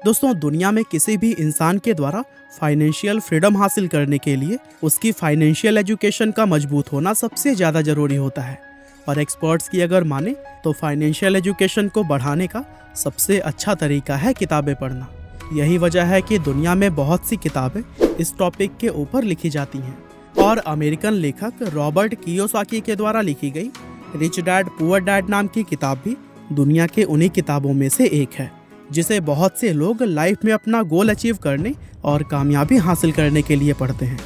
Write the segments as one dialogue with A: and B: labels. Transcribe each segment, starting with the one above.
A: दोस्तों, दुनिया में किसी भी इंसान के द्वारा फाइनेंशियल फ्रीडम हासिल करने के लिए उसकी फाइनेंशियल एजुकेशन का मजबूत होना सबसे ज़्यादा ज़रूरी होता है। और एक्सपर्ट्स की अगर माने तो फाइनेंशियल एजुकेशन को बढ़ाने का सबसे अच्छा तरीका है किताबें पढ़ना। यही वजह है कि दुनिया में बहुत सी किताबें इस टॉपिक के ऊपर लिखी जाती हैं। और अमेरिकन लेखक रॉबर्ट कियोसाकी के द्वारा लिखी गई रिच डैड पुअर डैड नाम की किताब भी दुनिया के उन्हीं किताबों में से एक है, जिसे बहुत से लोग लाइफ में अपना गोल अचीव करने और कामयाबी हासिल करने के लिए पढ़ते हैं।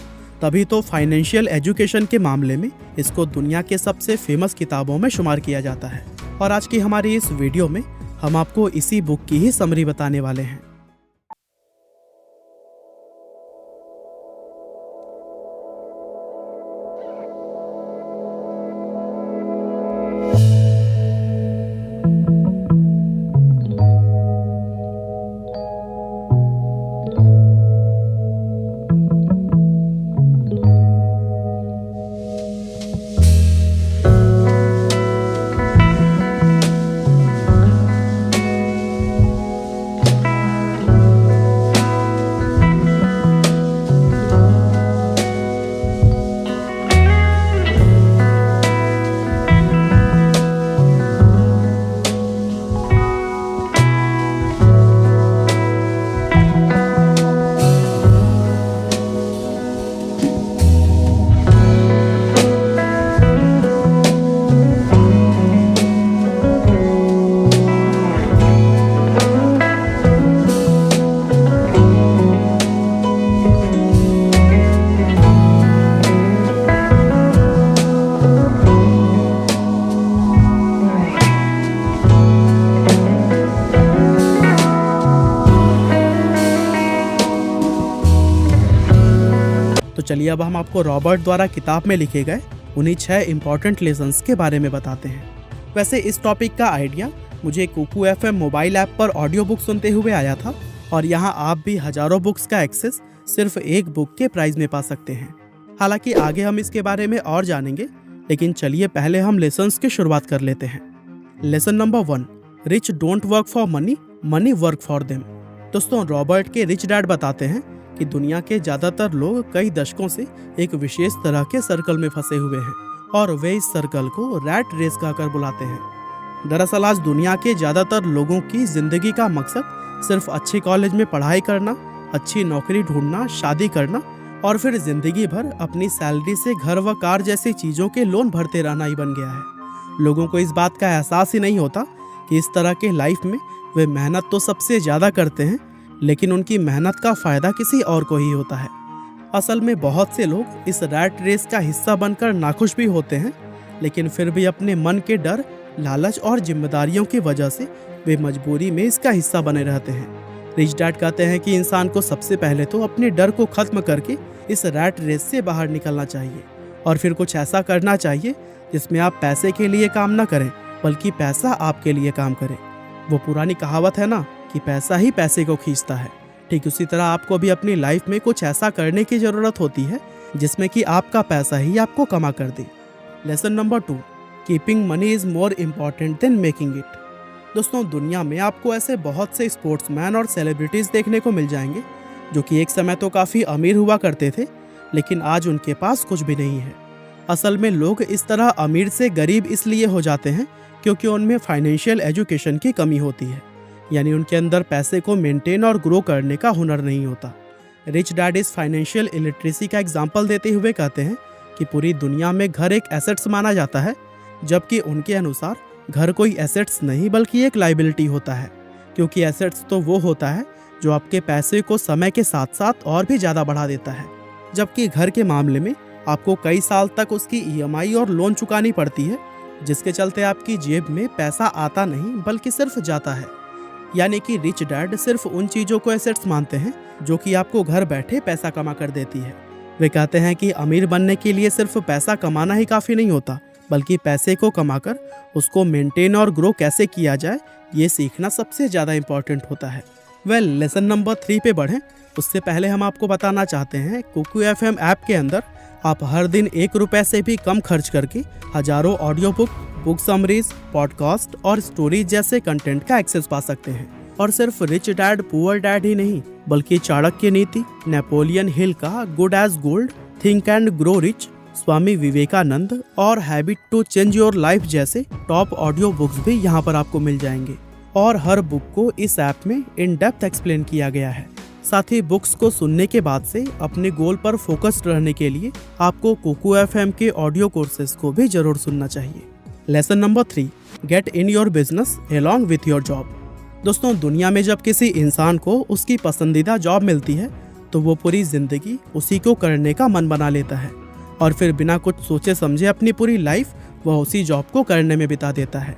A: तभी तो फाइनेंशियल एजुकेशन के मामले में इसको दुनिया के सबसे फेमस किताबों में शुमार किया जाता है। और आज की हमारी इस वीडियो में हम आपको इसी बुक की ही समरी बताने वाले हैं। तो चलिए अब हम आपको रॉबर्ट द्वारा किताब में लिखे गए उन्हीं 6 इम्पॉर्टेंट लेसन्स के बारे में बताते हैं। वैसे इस टॉपिक का आइडिया मुझे कुकू एफएम मोबाइल ऐप पर ऑडियो बुक सुनते हुए आया था, और यहाँ आप भी हजारों बुक्स का एक्सेस सिर्फ एक बुक के प्राइस में पा सकते हैं। हालांकि आगे हम इसके बारे में और जानेंगे, लेकिन चलिए पहले हम लेसन्स की शुरुआत कर लेते हैं। Lesson number 1, rich don't work for money, money work for them. दोस्तों, रॉबर्ट के रिच डैड बताते हैं कि दुनिया के ज़्यादातर लोग कई दशकों से एक विशेष तरह के सर्कल में फंसे हुए हैं, और वे इस सर्कल को रैट रेस कहकर बुलाते हैं। दरअसल आज दुनिया के ज़्यादातर लोगों की ज़िंदगी का मकसद सिर्फ अच्छे कॉलेज में पढ़ाई करना, अच्छी नौकरी ढूंढना, शादी करना और फिर ज़िंदगी भर अपनी सैलरी से घर व कार जैसी चीज़ों के लोन भरते रहना ही बन गया है। लोगों को इस बात का एहसास ही नहीं होता कि इस तरह के लाइफ में वे मेहनत तो सबसे ज़्यादा करते हैं, लेकिन उनकी मेहनत का फ़ायदा किसी और को ही होता है। असल में बहुत से लोग इस रैट रेस का हिस्सा बनकर नाखुश भी होते हैं, लेकिन फिर भी अपने मन के डर, लालच और जिम्मेदारियों की वजह से वे मजबूरी में इसका हिस्सा बने रहते हैं। रिच डैड कहते हैं कि इंसान को सबसे पहले तो अपने डर को ख़त्म करके इस रैट रेस से बाहर निकलना चाहिए, और फिर कुछ ऐसा करना चाहिए जिसमें आप पैसे के लिए काम ना करें, बल्कि पैसा आपके लिए काम करे। वो पुरानी कहावत है ना कि पैसा ही पैसे को खींचता है। ठीक उसी तरह आपको भी अपनी लाइफ में कुछ ऐसा करने की ज़रूरत होती है जिसमें कि आपका पैसा ही आपको कमा कर दे। Lesson number 2, keeping money is more important than making it. दोस्तों, दुनिया में आपको ऐसे बहुत से स्पोर्ट्समैन और सेलिब्रिटीज़ देखने को मिल जाएंगे जो कि एक समय तो काफ़ी अमीर हुआ करते थे, लेकिन आज उनके पास कुछ भी नहीं है। असल में लोग इस तरह अमीर से गरीब इसलिए हो जाते हैं क्योंकि उनमें फाइनेंशियल एजुकेशन की कमी होती है, यानी उनके अंदर पैसे को मेंटेन और ग्रो करने का हुनर नहीं होता। रिच डैड इस फाइनेंशियल इलिटरेसी का एग्जाम्पल देते हुए कहते हैं कि पूरी दुनिया में घर एक एसेट्स माना जाता है, जबकि उनके अनुसार घर कोई एसेट्स नहीं बल्कि एक लाइबिलिटी होता है, क्योंकि एसेट्स तो वो होता है जो आपके पैसे को समय के साथ साथ और भी ज़्यादा बढ़ा देता है, जबकि घर के मामले में आपको कई साल तक उसकी EMI और लोन चुकानी पड़ती है, जिसके चलते आपकी जेब में पैसा आता नहीं बल्कि सिर्फ जाता है। यानी कि रिच डैड सिर्फ उन चीज़ों को एसेट्स मानते हैं जो कि आपको घर बैठे पैसा कमा कर देती है। वे कहते हैं कि अमीर बनने के लिए सिर्फ पैसा कमाना ही काफ़ी नहीं होता, बल्कि पैसे को कमाकर उसको मेंटेन और ग्रो कैसे किया जाए ये सीखना सबसे ज़्यादा इम्पॉर्टेंट होता है। लेसन नंबर 3 पे बढ़ें उससे पहले हम आपको बताना चाहते हैं कुकू FM ऐप के अंदर आप हर दिन 1 रुपये से भी कम खर्च करके हजारों ऑडियो बुक समरीज, पॉडकास्ट और स्टोरीज जैसे कंटेंट का एक्सेस पा सकते हैं। और सिर्फ रिच डैड पुअर डैड ही नहीं, बल्कि चाणक्य नीति, नेपोलियन हिल का good as gold, think and grow rich, Swami Vivekananda और habit to change your life जैसे टॉप ऑडियो बुक्स भी यहाँ पर आपको मिल जाएंगे। और हर बुक को इस ऐप में इन डेप्थ एक्सप्लेन किया गया है। साथ ही बुक्स को सुनने के बाद से अपने गोल पर फोकस्ड रहने के लिए आपको कुकू एफएम के ऑडियो कोर्सेज को भी जरूर सुनना चाहिए। Lesson number 3, get in your business along with your job. दोस्तों, दुनिया में जब किसी इंसान को उसकी पसंदीदा जॉब मिलती है तो वो पूरी जिंदगी उसी को करने का मन बना लेता है और फिर बिना कुछ सोचे समझे अपनी पूरी लाइफ वह उसी जॉब को करने में बिता देता है।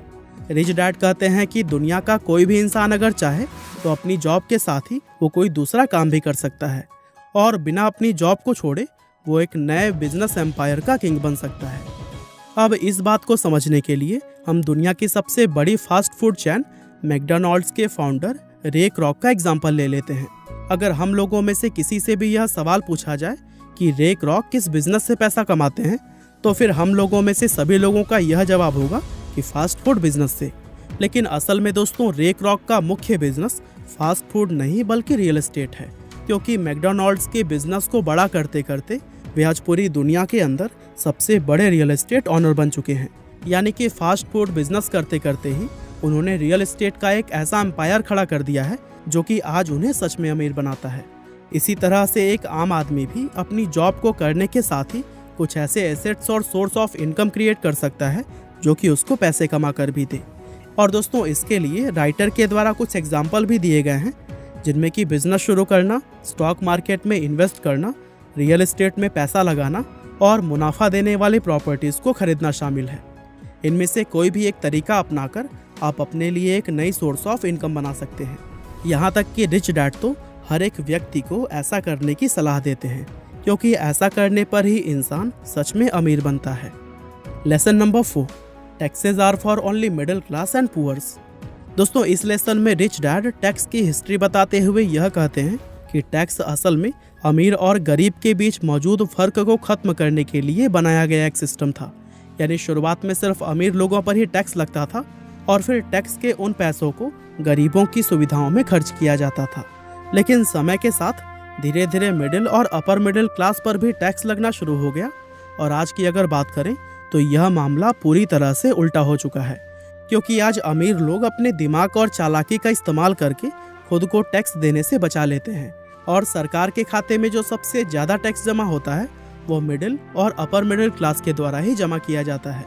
A: रिच डैड कहते हैं कि दुनिया का कोई भी इंसान अगर चाहे तो अपनी जॉब के साथ ही वो कोई दूसरा काम भी कर सकता है और बिना अपनी जॉब को छोड़े वो एक नए बिजनेस एम्पायर का किंग बन सकता है। अब इस बात को समझने के लिए हम दुनिया की सबसे बड़ी फास्ट फूड चैन मैकडॉनल्ड्स के फाउंडर रे क्रॉक का एग्जाम्पल ले लेते हैं। अगर हम लोगों में से किसी से भी यह सवाल पूछा जाए कि रे क्रॉक किस बिजनेस से पैसा कमाते हैं, तो फिर हम लोगों में से सभी लोगों का यह जवाब होगा कि फास्ट फूड बिजनेस से। लेकिन असल में दोस्तों, रे क्रॉक का मुख्य बिजनेस फास्ट फूड नहीं बल्कि रियल एस्टेट है, क्योंकि मैकडॉनल्ड्स के बिजनेस को बड़ा करते करते वे आज पूरी दुनिया के अंदर सबसे बड़े रियल एस्टेट ऑनर बन चुके हैं। यानी कि फास्ट फूड बिजनेस करते करते ही उन्होंने रियल एस्टेट का एक ऐसा एम्पायर खड़ा कर दिया है जो कि आज उन्हें सच में अमीर बनाता है। इसी तरह से एक आम आदमी भी अपनी जॉब को करने के साथ ही कुछ ऐसे एसेट्स और सोर्स ऑफ इनकम क्रिएट कर सकता है जो कि उसको पैसे कमा कर भी दे। और दोस्तों, इसके लिए राइटर के द्वारा कुछ एग्जाम्पल भी दिए गए हैं, जिनमें कि बिजनेस शुरू करना, स्टॉक मार्केट में इन्वेस्ट करना, रियल एस्टेट में पैसा लगाना और मुनाफा देने वाली प्रॉपर्टीज़ को खरीदना शामिल है। इनमें से कोई भी एक तरीका अपनाकर आप अपने लिए एक नई सोर्स ऑफ इनकम बना सकते हैं। यहाँ तक कि रिच डैड तो हर एक व्यक्ति को ऐसा करने की सलाह देते हैं, क्योंकि ऐसा करने पर ही इंसान सच में अमीर बनता है। Lesson number 4, taxes are for only middle class and poors. दोस्तों, इस लेसन में रिच डैड टैक्स की हिस्ट्री बताते हुए यह कहते हैं कि टैक्स असल में अमीर और गरीब के बीच मौजूद फर्क को खत्म करने के लिए बनाया गया एक सिस्टम था। यानी शुरुआत में सिर्फ अमीर लोगों पर ही टैक्स लगता था और फिर टैक्स के उन पैसों को गरीबों की सुविधाओं में खर्च किया जाता था। लेकिन समय के साथ धीरे धीरे मिडिल और अपर मिडिल क्लास पर भी टैक्स लगना शुरू हो गया और आज की अगर बात करें तो यह मामला पूरी तरह से उल्टा हो चुका है, क्योंकि आज अमीर लोग अपने दिमाग और चालाकी का इस्तेमाल करके खुद को टैक्स देने से बचा लेते हैं और सरकार के खाते में जो सबसे ज़्यादा टैक्स जमा होता है वो मिडिल और अपर मिडिल क्लास के द्वारा ही जमा किया जाता है।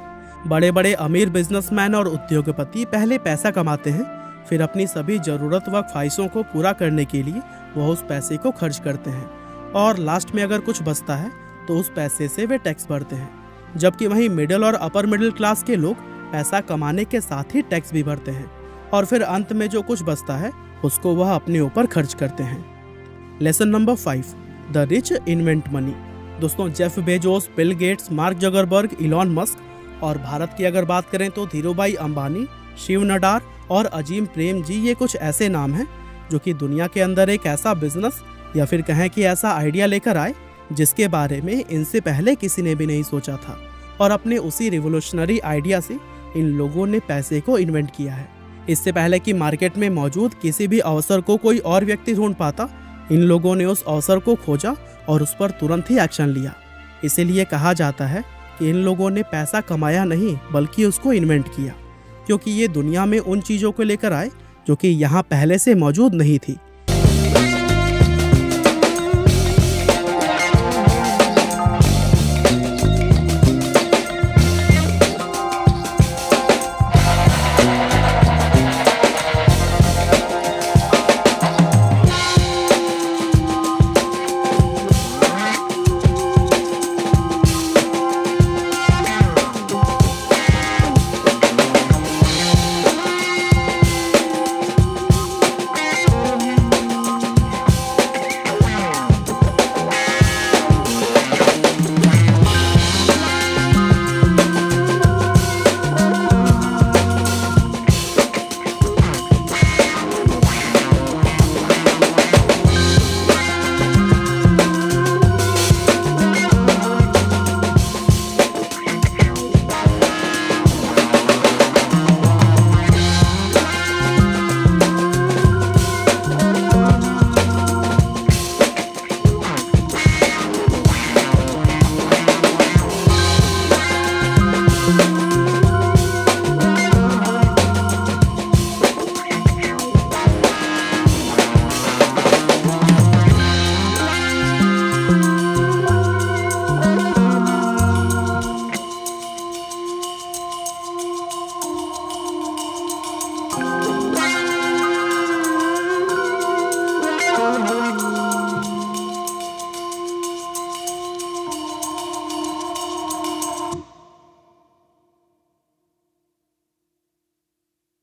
A: बड़े बड़े अमीर बिजनेसमैन और उद्योगपति पहले पैसा कमाते हैं, फिर अपनी सभी ज़रूरत व ख्वाहिशों को पूरा करने के लिए वह उस पैसे को खर्च करते हैं और लास्ट में अगर कुछ बचता है तो उस पैसे से वे टैक्स भरते हैं। जबकि वहीं मिडिल और अपर मिडिल क्लास के लोग पैसा कमाने के साथ ही टैक्स भी भरते हैं और फिर अंत में जो कुछ बचता है उसको वह अपने ऊपर खर्च करते हैं। Lesson number 5, the rich invent money. दोस्तों, Jeff Bezos, Bill Gates, Mark Zuckerberg, Elon Musk और भारत की अगर बात करें तो धीरूभाई अंबानी, शिव नडार और अजीम प्रेम जी, ये कुछ ऐसे नाम हैं जो कि दुनिया के अंदर एक ऐसा बिजनेस या फिर कहें कि ऐसा आइडिया लेकर आए जिसके बारे में इनसे पहले किसी ने भी नहीं सोचा था और अपने उसी रिवोल्यूशनरी आइडिया से इन लोगों ने पैसे को इन्वेंट किया है। इससे पहले कि मार्केट में मौजूद किसी भी अवसर को कोई और व्यक्ति ढूंढ पाता, इन लोगों ने उस अवसर को खोजा और उस पर तुरंत ही एक्शन लिया। इसीलिए कहा जाता है कि इन लोगों ने पैसा कमाया नहीं बल्कि उसको इन्वेंट किया, क्योंकि ये दुनिया में उन चीज़ों को लेकर आए जो कि यहाँ पहले से मौजूद नहीं थी।
B: है।